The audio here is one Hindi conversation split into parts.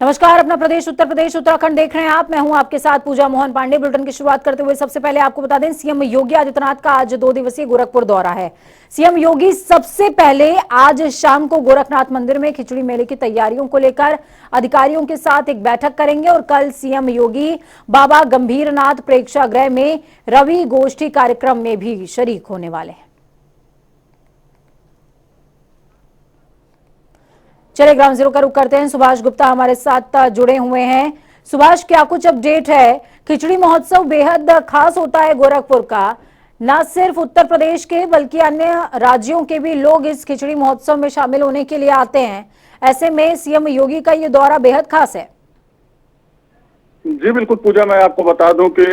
नमस्कार, अपना प्रदेश उत्तर प्रदेश उत्तराखंड देख रहे हैं आप। मैं हूं आपके साथ पूजा मोहन पांडे। बुलेटिन की शुरुआत करते हुए सबसे पहले आपको बता दें, सीएम योगी आदित्यनाथ का आज 2 दिवसीय गोरखपुर दौरा है। सीएम योगी सबसे पहले आज शाम को गोरखनाथ मंदिर में खिचड़ी मेले की तैयारियों को लेकर अधिकारियों के साथ एक बैठक करेंगे और कल सीएम योगी बाबा गंभीरनाथ प्रेक्षागृह में रवि गोष्ठी कार्यक्रम में भी शरीक होने वाले हैं। चलिए ग्राउंड जीरो का रुख करते हैं। सुभाष गुप्ता हमारे साथ जुड़े हुए हैं। सुभाष, क्या कुछ अपडेट है? खिचड़ी महोत्सव बेहद खास होता है गोरखपुर का, न सिर्फ उत्तर प्रदेश के बल्कि अन्य राज्यों के भी लोग इस खिचड़ी महोत्सव में शामिल होने के लिए आते हैं। ऐसे में सीएम योगी का ये दौरा बेहद खास है। जी बिल्कुल पूजा, मैं आपको बता दूं कि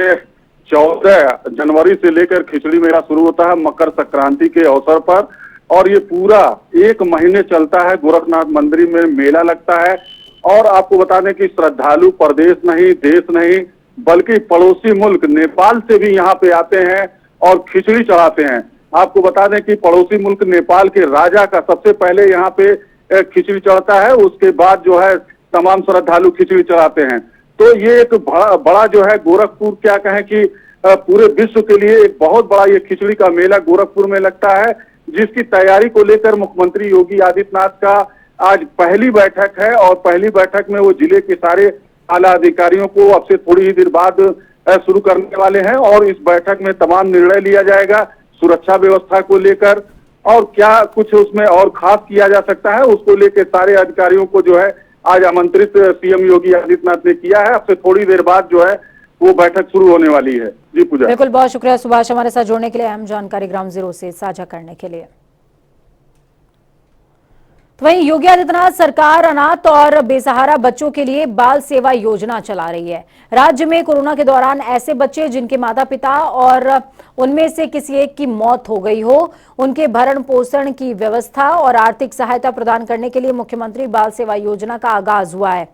14 जनवरी से लेकर खिचड़ी मेला शुरू होता है मकर संक्रांति के अवसर पर, और ये पूरा 1 महीने चलता है। गोरखनाथ मंदिर में मेला लगता है और आपको बता दें कि श्रद्धालु प्रदेश नहीं, देश नहीं, बल्कि पड़ोसी मुल्क नेपाल से भी यहाँ पे आते हैं और खिचड़ी चढ़ाते हैं। आपको बता दें कि पड़ोसी मुल्क नेपाल के राजा का सबसे पहले यहाँ पे खिचड़ी चढ़ता है, उसके बाद जो है तमाम श्रद्धालु खिचड़ी चढ़ाते हैं। तो ये एक बड़ा जो है गोरखपुर, क्या कहें कि पूरे विश्व के लिए एक बहुत बड़ा ये खिचड़ी का मेला गोरखपुर में लगता है, जिसकी तैयारी को लेकर मुख्यमंत्री योगी आदित्यनाथ का आज पहली बैठक है। और पहली बैठक में वो जिले के सारे आला अधिकारियों को अब से थोड़ी ही देर बाद शुरू करने वाले हैं और इस बैठक में तमाम निर्णय लिया जाएगा सुरक्षा व्यवस्था को लेकर, और क्या कुछ उसमें और खास किया जा सकता है उसको लेकर सारे अधिकारियों को जो है आज आमंत्रित सीएम योगी आदित्यनाथ ने किया है। अब से थोड़ी देर बाद जो है वो बैठक शुरू होने वाली है। जी पूजा। बिल्कुल, बहुत शुक्रिया सुभाष हमारे साथ जुड़ने के लिए, अहम जानकारी ग्राउंड जीरो से साझा करने के लिए। तो वहीं योगी आदित्यनाथ सरकार अनाथ और बेसहारा बच्चों के लिए बाल सेवा योजना चला रही है। राज्य में कोरोना के दौरान ऐसे बच्चे जिनके माता पिता और उनमें से किसी एक की मौत हो गई हो, उनके भरण पोषण की व्यवस्था और आर्थिक सहायता प्रदान करने के लिए मुख्यमंत्री बाल सेवा योजना का आगाज हुआ है।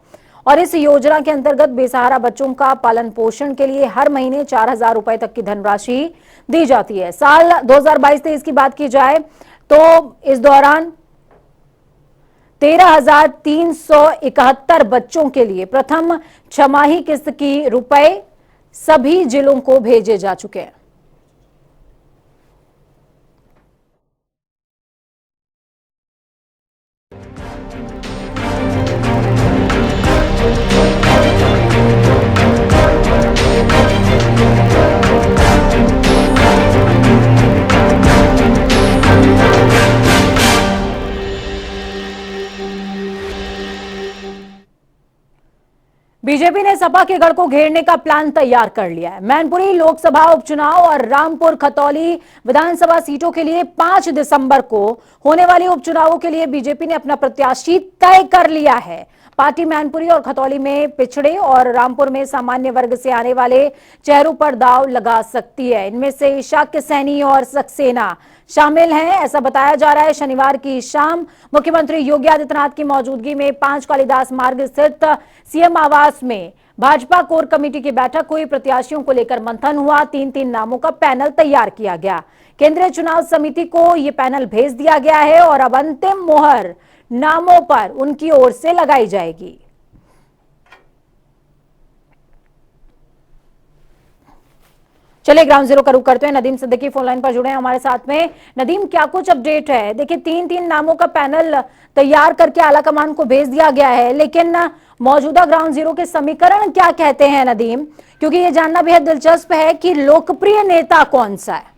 और इस योजना के अंतर्गत बेसहारा बच्चों का पालन पोषण के लिए हर महीने 4,000 रुपए तक की धनराशि दी जाती है। साल 2022-23 की बात की जाए तो इस दौरान 13,371 बच्चों के लिए प्रथम छमाही किस्त की रुपए सभी जिलों को भेजे जा चुके हैं। बीजेपी ने सपा के गढ़ को घेरने का प्लान तैयार कर लिया है। मैनपुरी लोकसभा उपचुनाव और रामपुर खतौली विधानसभा सीटों के लिए 5 दिसंबर को होने वाले उपचुनावों के लिए बीजेपी ने अपना प्रत्याशी तय कर लिया है। पार्टी मैनपुरी और खतौली में पिछड़े और रामपुर में सामान्य वर्ग से आने वाले चेहरों पर दांव लगा सकती है। इनमें से शाक्य सैनी और सक्सेना शामिल हैं, ऐसा बताया जा रहा है। शनिवार की शाम मुख्यमंत्री योगी आदित्यनाथ की मौजूदगी में 5 कालिदास मार्ग स्थित सीएम आवास में भाजपा कोर कमेटी की बैठक हुई। प्रत्याशियों को लेकर मंथन हुआ। 3-3 नामों का पैनल तैयार किया गया। केंद्रीय चुनाव समिति को यह पैनल भेज दिया गया है और अब अंतिम मोहर नामों पर उनकी ओर से लगाई जाएगी। चलिए ग्राउंड जीरो का रुख करते हैं। नदीम सिद्दीकी फोन लाइन पर जुड़े हैं हमारे साथ में। नदीम, क्या कुछ अपडेट है? देखिए 3-3 नामों का पैनल तैयार करके आला कमान को भेज दिया गया है, लेकिन मौजूदा ग्राउंड जीरो के समीकरण क्या कहते हैं नदीम? क्योंकि ये जानना बेहद दिलचस्प है कि लोकप्रिय नेता कौन सा है।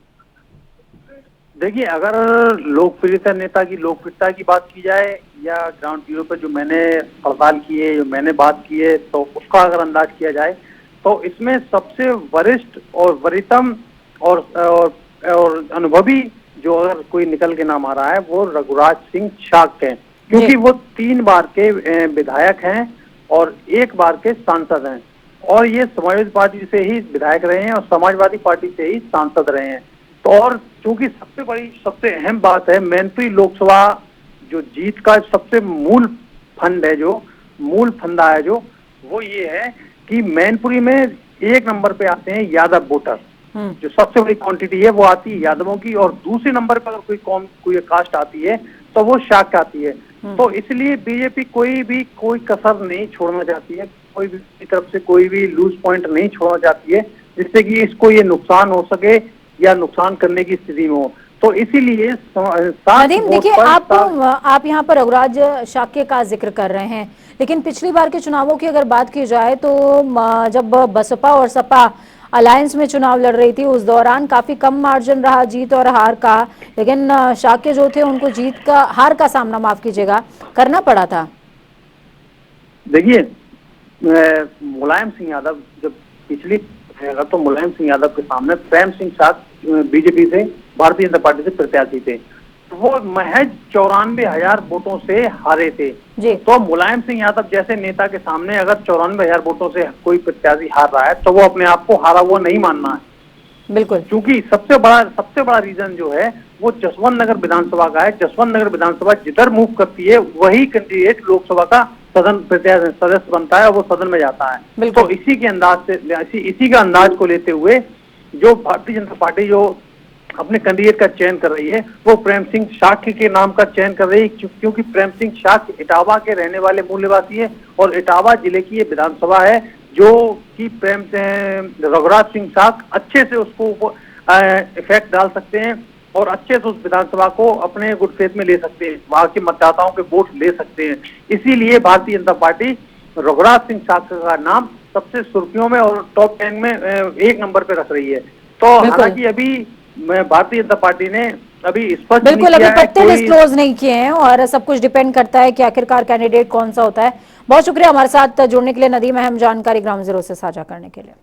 देखिए, अगर लोकप्रियता नेता की लोकप्रियता की बात की जाए या ग्राउंड जीरो पर जो मैंने पड़ताल की है, जो मैंने बात की है, तो उसका अगर अंदाज किया जाए तो इसमें सबसे वरिष्ठ और वरिष्ठतम और अनुभवी जो अगर कोई निकल के नाम आ रहा है वो रघुराज सिंह शाक्य हैं, क्योंकि वो 3 बार के विधायक हैं और 1 बार के सांसद हैं, और ये समाजवादी पार्टी से ही विधायक रहे हैं और समाजवादी पार्टी से ही सांसद रहे हैं। तो और चूंकि सबसे अहम बात है, मैनपुरी लोकसभा जो जीत का सबसे मूल फंड है, जो मूल फंदा है, जो वो ये है कि मैनपुरी में 1 नंबर पे आते हैं यादव वोटर। जो सबसे बड़ी क्वांटिटी है वो आती है यादवों की, और दूसरे नंबर पर अगर कोई कास्ट आती है तो वो शाख आती है। तो इसलिए बीजेपी कोई कसर नहीं छोड़ना चाहती है, कोई भी तरफ से कोई भी लूज पॉइंट नहीं छोड़ना चाहती है, जिससे कि इसको ये नुकसान हो सके या नुकसान करने की स्थिति में हो। तो इसीलिए नदीम, देखिए, आप यहाँ पर रघुराज शाक्य का जिक्र कर रहे हैं, लेकिन पिछली बार के चुनावों की अगर बात की जाए तो जब बसपा और सपा अलायंस में चुनाव लड़ रही थी, उस दौरान काफी कम मार्जिन रहा जीत और हार का, लेकिन शाक्य जो थे उनको हार का सामना, माफ कीजिएगा, करना पड़ा था। देखिए, मुलायम सिंह यादव जब पिछली तो मुलायम सिंह यादव के सामने प्रेम सिंह शाक बीजेपी से, भारतीय जनता पार्टी से प्रत्याशी थे, वो महज 94,000 वोटों से हारे थे जी। तो मुलायम सिंह यादव जैसे नेता के सामने अगर 94,000 वोटों से कोई प्रत्याशी हार रहा है तो वो अपने आप को हारा हुआ नहीं मानना है, बिल्कुल। क्योंकि सबसे बड़ा रीजन जो है वो जसवंत नगर विधानसभा का है। जसवंत नगर विधानसभा जिधर मूव करती है वही कैंडिडेट लोकसभा का सदन सदस्य बनता है और वो सदन में जाता है। तो इसी के अंदाज से इसी का अंदाज को लेते हुए जो भारतीय जनता पार्टी जो अपने कैंडिडेट का चयन कर रही है वो प्रेम सिंह शाक के नाम का चयन कर रही है, क्योंकि प्रेम सिंह शाक इटावा के रहने वाले मूल निवासी है और इटावा जिले की ये विधानसभा है जो कि रघुराज सिंह शाक अच्छे से उसको इफेक्ट डाल सकते हैं और अच्छे से उस विधानसभा को अपने गुड फेथ में ले सकते हैं, वहां के मतदाताओं के वोट ले सकते हैं। इसीलिए भारतीय जनता पार्टी रघुराज सिंह शाक का नाम सबसे सुर्खियों में और टॉप 10 में 1 नंबर पे रख रही है। तो हालांकि अभी भारतीय जनता पार्टी ने अभी स्पष्ट बिल्कुल अभी पत्ते डिस्क्लोज नहीं किए हैं और सब कुछ डिपेंड करता है कि आखिरकार कैंडिडेट कौन सा होता है। बहुत शुक्रिया हमारे साथ जुड़ने के लिए नदीम, अहम जानकारी ग्राउंड जीरो से साझा करने के लिए।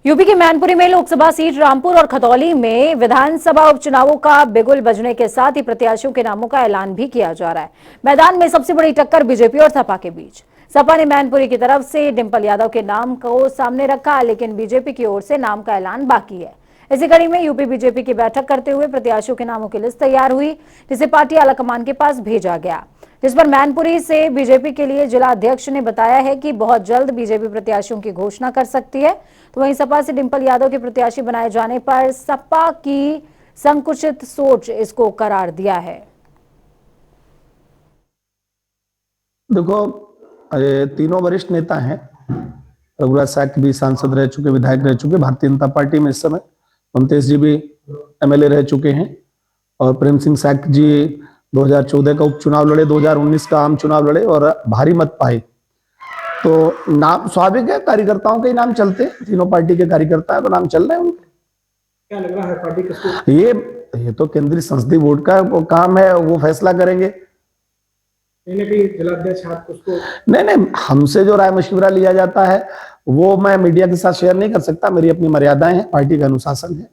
यूपी के मैनपुरी में लोकसभा सीट रामपुर और खतौली में विधानसभा उपचुनावों का बिगुल बजने के साथ ही प्रत्याशियों के नामों का ऐलान भी किया जा रहा है। मैदान में सबसे बड़ी टक्कर बीजेपी और सपा के बीच। सपा ने मैनपुरी की तरफ से डिंपल यादव के नाम को सामने रखा, लेकिन बीजेपी की ओर से नाम का ऐलान बाकी है। इसी कड़ी में यूपी बीजेपी की बैठक करते हुए प्रत्याशियों के नामों की लिस्ट तैयार हुई, जिसे पार्टी आलाकमान के पास भेजा गया, जिस पर मैनपुरी से बीजेपी के लिए जिला अध्यक्ष ने बताया है कि बहुत जल्द बीजेपी प्रत्याशियों की घोषणा कर सकती है। तो वहीं सपा से डिंपल यादव के प्रत्याशी बनाए जाने पर सपा की संकुचित सोच इसको करार दिया है। देखो, तीनों वरिष्ठ नेता हैं। रघुराज शाक भी सांसद रह चुके, विधायक रह चुके भारतीय जनता पार्टी में। इस समय ममतेश जी भी एमएलए रह चुके हैं और प्रेम सिंह शाक जी 2014 का उपचुनाव लड़े, 2019 का आम चुनाव लड़े और भारी मत पाए। तो नाम स्वाभाविक है, कार्यकर्ताओं के ही नाम चलते हैं, तीनों पार्टी के कार्यकर्ता है तो नाम चल रहे हैं उनके। क्या लग रहा है पार्टी किसको? ये तो केंद्रीय संसदीय बोर्ड का वो काम है, वो फैसला करेंगे। जिलाध्यक्ष उसको नहीं, हमसे जो राय मशविरा लिया जाता है वो मैं मीडिया के साथ शेयर नहीं कर सकता, मेरी अपनी मर्यादाएं हैं, पार्टी का अनुशासन है।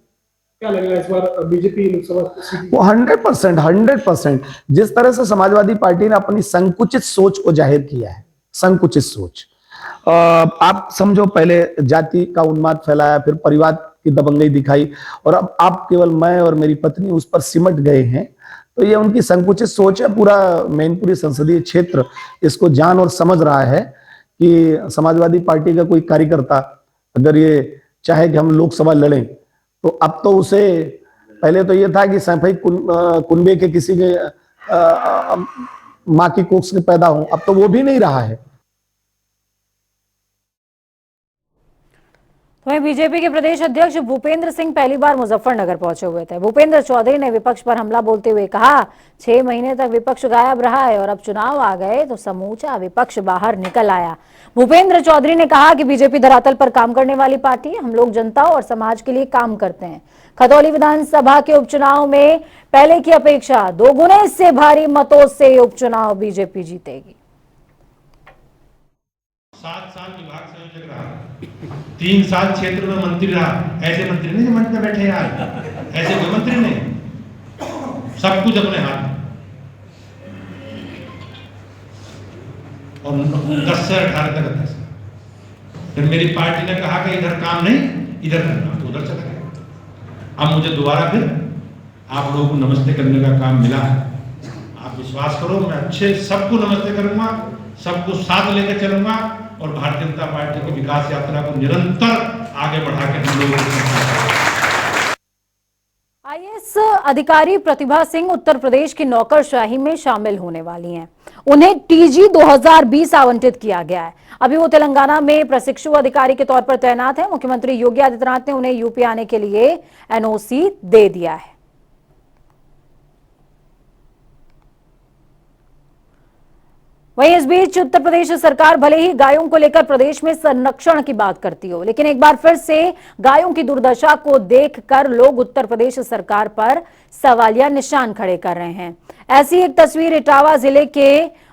क्या लग रहा है इस बार बीजेपी लोकसभा? वो 100% जिस तरह से समाजवादी पार्टी ने अपनी संकुचित सोच को जाहिर किया है, संकुचित सोच, आप समझो, पहले जाति का उन्माद फैलाया, फिर परिवार की दबंगई दिखाई और अब आप केवल मैं और मेरी पत्नी उस पर सिमट गए हैं। तो ये उनकी संकुचित सोच है। पूरा मैनपुरी संसदीय क्षेत्र इसको जान और समझ रहा है कि समाजवादी पार्टी का कोई कार्यकर्ता अगर ये चाहे कि हम लोकसभा लड़ें तो अब तो उसे, पहले तो ये था कि सैफई कुनबे के किसी के माँ की कोख से पैदा हो, अब तो वो भी नहीं रहा है। वहीं बीजेपी के प्रदेश अध्यक्ष भूपेंद्र सिंह पहली बार मुजफ्फरनगर पहुंचे हुए थे। भूपेंद्र चौधरी ने विपक्ष पर हमला बोलते हुए कहा, 6 महीने तक विपक्ष गायब रहा है और अब चुनाव आ गए तो समूचा विपक्ष बाहर निकल आया। भूपेंद्र चौधरी ने कहा कि बीजेपी धरातल पर काम करने वाली पार्टी है, हम लोग जनता और समाज के लिए काम करते हैं। खतौली विधानसभा के उपचुनाव में पहले की अपेक्षा 2 गुने से भारी मतों से उपचुनाव बीजेपी जीतेगी। 7 साल विभाग संयोजक रहा, 3 साल क्षेत्र में मंत्री रहा। ऐसे मंत्री नहीं जो मंच में बैठे आज, ऐसे कोई मंत्री नहीं, सब कुछ अपने हाथ में। और 10 से 18 तक 10। फिर मेरी पार्टी ने कहा कि इधर काम नहीं, इधर करना, तो उधर चला गया। अब मुझे दोबारा फिर आप लोगों को नमस्ते करने का काम मिला है। आप विश्वास करो, मैं अच्छे सबको नमस्ते करूंगा, सबको साथ लेकर चलूंगा और भारतीय जनता पार्टी की विकास यात्रा को निरंतर आगे बढ़ा के हम लोग आईएएस अधिकारी प्रतिभा सिंह उत्तर प्रदेश की नौकरशाही में शामिल होने वाली हैं। उन्हें टीजी 2020 आवंटित किया गया है। अभी वो तेलंगाना में प्रशिक्षु अधिकारी के तौर पर तैनात है। मुख्यमंत्री योगी आदित्यनाथ ने उन्हें यूपी आने के लिए एनओसी दे दिया है। वहीं इस बीच उत्तर प्रदेश सरकार भले ही गायों को लेकर प्रदेश में संरक्षण की बात करती हो, लेकिन एक बार फिर से गायों की दुर्दशा को देखकर लोग उत्तर प्रदेश सरकार पर सवालिया निशान खड़े कर रहे हैं। ऐसी एक तस्वीर इटावा जिले के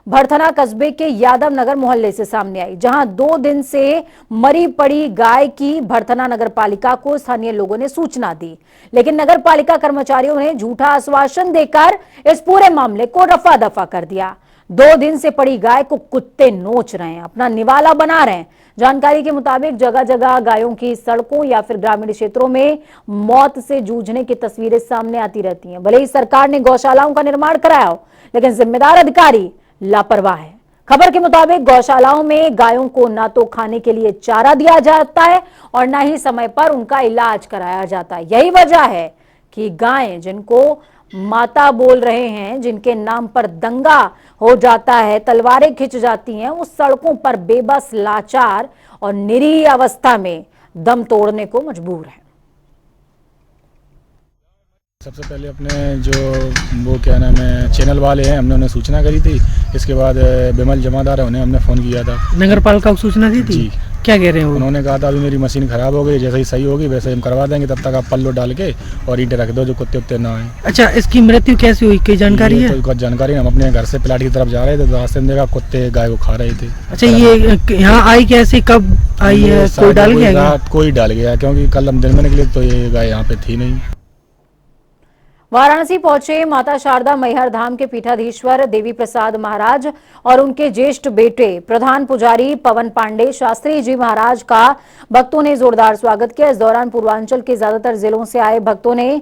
भरथना कस्बे के यादव नगर मोहल्ले से सामने आई, जहां 2 दिन से मरी पड़ी गाय की भरथना नगर पालिका को स्थानीय लोगों ने सूचना दी, लेकिन नगर पालिका कर्मचारियों ने झूठा आश्वासन देकर इस पूरे मामले को रफा दफा कर दिया। 2 दिन से पड़ी गाय को कुत्ते नोच रहे हैं, अपना निवाला बना रहे हैं। जानकारी के मुताबिक जगह जगह गायों की सड़कों या फिर ग्रामीण क्षेत्रों में मौत से जूझने की तस्वीरें सामने आती रहती हैं। भले ही सरकार ने गौशालाओं का निर्माण कराया हो, लेकिन जिम्मेदार अधिकारी लापरवाह है। खबर के मुताबिक गौशालाओं में गायों को ना तो खाने के लिए चारा दिया जाता है और ना ही समय पर उनका इलाज कराया जाता है। यही वजह है कि गायें जिनको माता बोल रहे हैं, जिनके नाम पर दंगा हो जाता है, तलवारें खिंच जाती हैं, वो सड़कों पर बेबस, लाचार और निरीह अवस्था में दम तोड़ने को मजबूर है। सबसे पहले अपने जो वो क्या नाम है चैनल वाले हैं, हमने उन्हें सूचना करी थी। इसके बाद बिमल जमादार है, उन्हें हमने फ़ोन किया था। नगर पालिका को सूचना दी थी? जी। क्या कह रहे हैं वो? उन्होंने कहा था अभी मेरी मशीन खराब हो गई, जैसे ही सही होगी वैसे हम करवा देंगे, तब तक आप पल्लो डाल के और ईंटें रख दो जो कुत्ते उत्ते ना आए। अच्छा, इसकी मृत्यु कैसे हुई, कोई जानकारी है? तो जानकारी, हम अपने घर से प्लाट की तरफ जा रहे थे तो रास्ते में देखा कुत्ते गाय को खा रहे थे। अच्छा, ये यहाँ आई कैसे, कब आई है? कोई डाल गया? कोई डाल गया, क्योंकि कल हम दिन में निकले तो ये गाय यहाँ पे थी नहीं। वाराणसी पहुंचे माता शारदा मैहर धाम के पीठाधीश्वर देवी प्रसाद महाराज और उनके ज्येष्ठ बेटे प्रधान पुजारी पवन पांडे शास्त्री जी महाराज का भक्तों ने जोरदार स्वागत किया। इस दौरान पूर्वांचल के ज्यादातर जिलों से आए भक्तों ने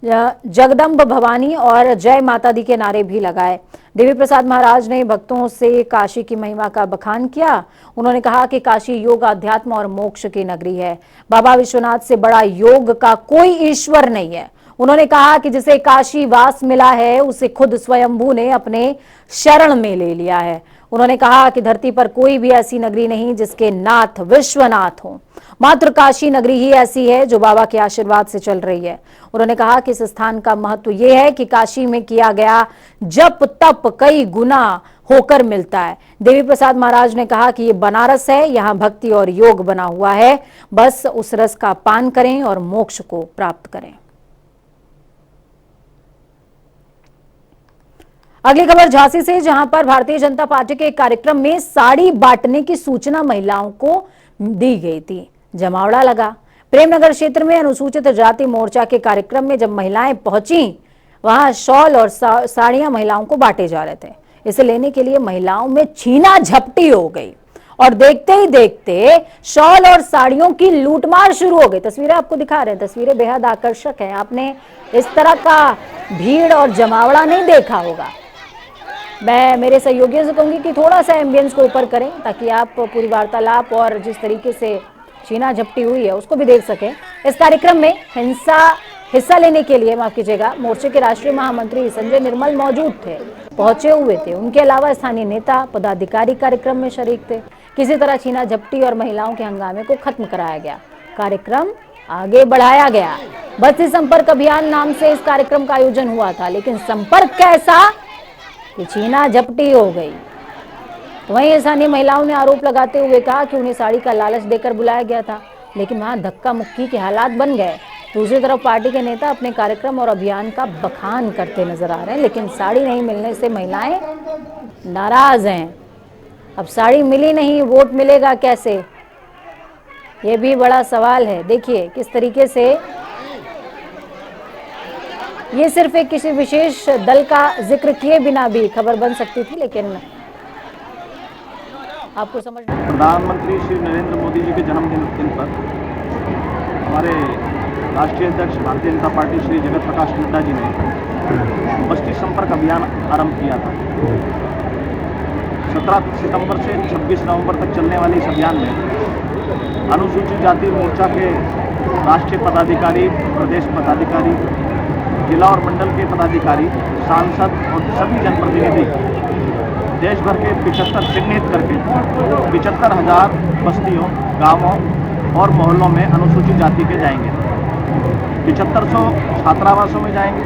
जगदम्ब भवानी और जय माता दी के नारे भी लगाए। देवी प्रसाद महाराज ने भक्तों से काशी की महिमा का बखान किया। उन्होंने कहा कि काशी योग, अध्यात्म और मोक्ष की नगरी है। बाबा विश्वनाथ से बड़ा योग का कोई ईश्वर नहीं है। उन्होंने कहा कि जिसे काशी वास मिला है उसे खुद स्वयंभू ने अपने शरण में ले लिया है। उन्होंने कहा कि धरती पर कोई भी ऐसी नगरी नहीं जिसके नाथ विश्वनाथ हो, मात्र काशी नगरी ही ऐसी है जो बाबा के आशीर्वाद से चल रही है। उन्होंने कहा कि इस स्थान का महत्व यह है कि काशी में किया गया जप तप कई गुना होकर मिलता है। देवी प्रसाद महाराज ने कहा कि ये बनारस है, यहाँ भक्ति और योग बना हुआ है, बस उस रस का पान करें और मोक्ष को प्राप्त करें। अगली खबर झांसी से, जहां पर भारतीय जनता पार्टी के कार्यक्रम में साड़ी बांटने की सूचना महिलाओं को दी गई थी। जमावड़ा लगा। प्रेमनगर क्षेत्र में अनुसूचित जाति मोर्चा के कार्यक्रम में जब महिलाएं पहुंची, वहां शॉल और साड़ियां महिलाओं को बांटे जा रहे थे। इसे लेने के लिए महिलाओं में छीना झपटी हो गई और देखते ही देखते शॉल और साड़ियों की लूटमार शुरू हो गई। तस्वीरें आपको दिखा रहे हैं, तस्वीरें बेहद आकर्षक हैं। आपने इस तरह का भीड़ और जमावड़ा नहीं देखा होगा। मैं मेरे सहयोगियों से कहूंगी कि थोड़ा सा एम्बियंस को ऊपर करें ताकि आप पूरी वार्तालाप और जिस तरीके से छीना झपटी हुई है उसको भी देख सकें। इस कार्यक्रम में हिस्सा लेने के लिए, माफ कीजिएगा, मोर्चे के राष्ट्रीय महामंत्री संजय निर्मल मौजूद थे, पहुंचे हुए थे। उनके अलावा स्थानीय नेता पदाधिकारी कार्यक्रम में शरीक थे। किसी तरह छीना झपटी और महिलाओं के हंगामे को खत्म कराया गया। कार्यक्रम आगे बढ़ाया गया। बस्ती संपर्क अभियान नाम से इस कार्यक्रम का आयोजन हुआ था, लेकिन संपर्क कैसा कि छीना झपटी हो गई। तो वहीं स्थानीय महिलाओं ने आरोप लगाते हुए कहा कि उन्हें साड़ी का लालच देकर बुलाया गया था, लेकिन वहां धक्का मुक्की के हालात बन गए। दूसरी तरफ पार्टी के नेता अपने कार्यक्रम और अभियान का बखान करते नजर आ रहे हैं, लेकिन साड़ी नहीं मिलने से महिलाएं नाराज हैं। अब साड़ी मिली नहीं, वोट मिलेगा कैसे, ये भी बड़ा सवाल है। देखिए किस तरीके से ये सिर्फ एक किसी विशेष दल का जिक्र किए बिना भी खबर बन सकती थी, लेकिन आपको समझना। प्रधानमंत्री श्री नरेंद्र मोदी जी के जन्मदिन पर हमारे राष्ट्रीय अध्यक्ष भारतीय जनता पार्टी श्री जगत प्रकाश नड्डा जी ने बस्ती संपर्क अभियान आरंभ किया था। 17 सितंबर से 26 नवंबर तक चलने वाले इस अभियान में अनुसूचित जाति मोर्चा के राष्ट्रीय पदाधिकारी, प्रदेश पदाधिकारी, जिला और मंडल के पदाधिकारी, सांसद और सभी जनप्रतिनिधि देश भर के 75 चिन्हित करके 75,000 बस्तियों, गांवों और मोहल्लों में अनुसूचित जाति के जाएंगे। 7500 छात्रावासों में जाएंगे,